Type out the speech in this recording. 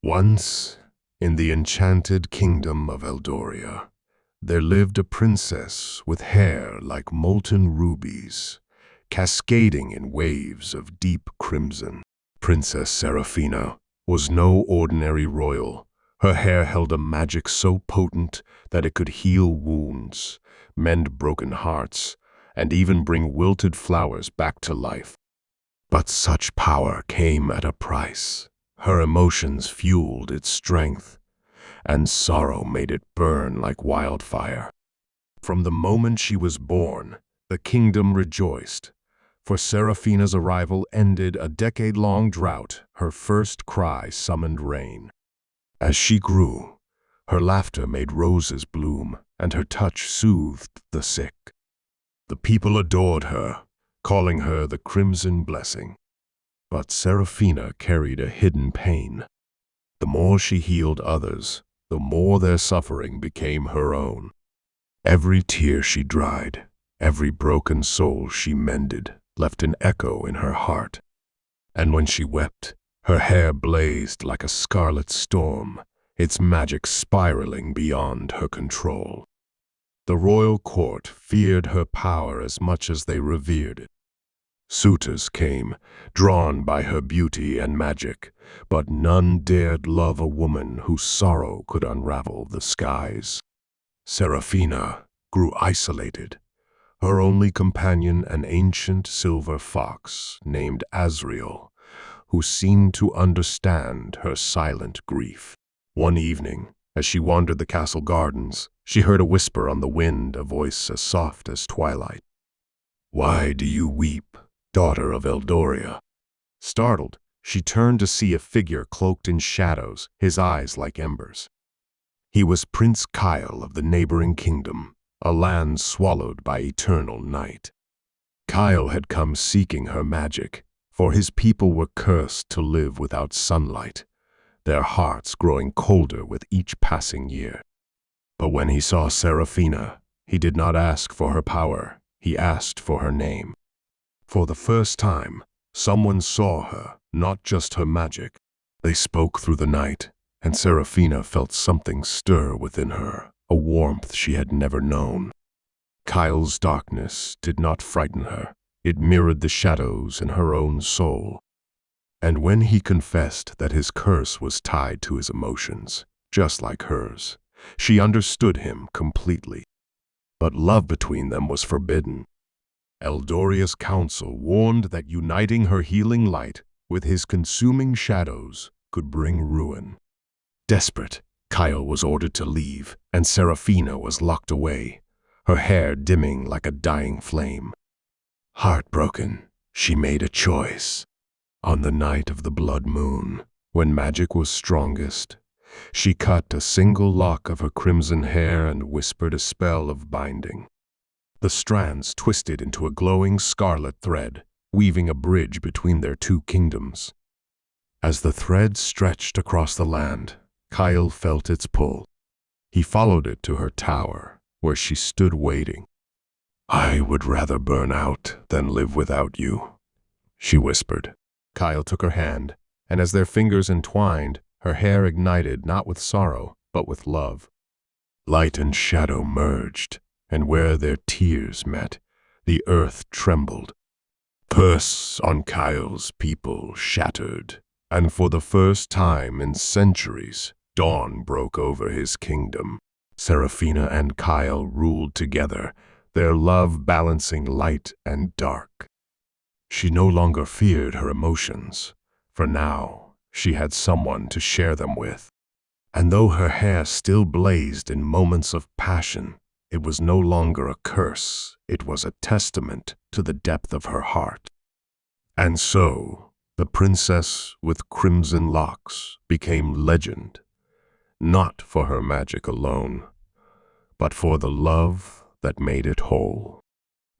Once, in the enchanted kingdom of Eldoria, there lived a princess with hair like molten rubies, cascading in waves of deep crimson. Princess Seraphina was no ordinary royal. Her hair held a magic so potent that it could heal wounds, mend broken hearts, and even bring wilted flowers back to life. But such power came at a price. Her emotions fueled its strength, and sorrow made it burn like wildfire. From the moment she was born, the kingdom rejoiced, for Seraphina's arrival ended a decade-long drought. Her first cry summoned rain. As she grew, her laughter made roses bloom, and her touch soothed the sick. The people adored her, calling her the Crimson Blessing. But Seraphina carried a hidden pain. The more she healed others, the more their suffering became her own. Every tear she dried, every broken soul she mended, left an echo in her heart. And when she wept, her hair blazed like a scarlet storm, its magic spiraling beyond her control. The royal court feared her power as much as they revered it. Suitors came, drawn by her beauty and magic, but none dared love a woman whose sorrow could unravel the skies. Seraphina grew isolated, her only companion an ancient silver fox named Azrael, who seemed to understand her silent grief. One evening, as she wandered the castle gardens, she heard a whisper on the wind, a voice as soft as twilight. "Why do you weep, daughter of Eldoria?" Startled, she turned to see a figure cloaked in shadows, his eyes like embers. He was Prince Kyle of the neighboring kingdom, a land swallowed by eternal night. Kyle had come seeking her magic, for his people were cursed to live without sunlight, their hearts growing colder with each passing year. But when he saw Seraphina, he did not ask for her power, he asked for her name. For the first time, someone saw her, not just her magic. They spoke through the night, and Seraphina felt something stir within her, a warmth she had never known. Kyle's darkness did not frighten her. It mirrored the shadows in her own soul. And when he confessed that his curse was tied to his emotions, just like hers, she understood him completely. But love between them was forbidden. Eldoria's council warned that uniting her healing light with his consuming shadows could bring ruin. Desperate, Kyle was ordered to leave, and Seraphina was locked away, her hair dimming like a dying flame. Heartbroken, she made a choice. On the night of the blood moon, when magic was strongest, she cut a single lock of her crimson hair and whispered a spell of binding. The strands twisted into a glowing scarlet thread, weaving a bridge between their two kingdoms. As the thread stretched across the land, Kyle felt its pull. He followed it to her tower, where she stood waiting. "I would rather burn out than live without you," she whispered. Kyle took her hand, and as their fingers entwined, her hair ignited not with sorrow, but with love. Light and shadow merged, and where their tears met, the earth trembled. Curse on Kyle's people shattered, and for the first time in centuries, dawn broke over his kingdom. Seraphina and Kyle ruled together, their love balancing light and dark. She no longer feared her emotions, for now she had someone to share them with. And though her hair still blazed in moments of passion, it was no longer a curse, it was a testament to the depth of her heart. And so, the princess with crimson locks became legend, not for her magic alone, but for the love that made it whole.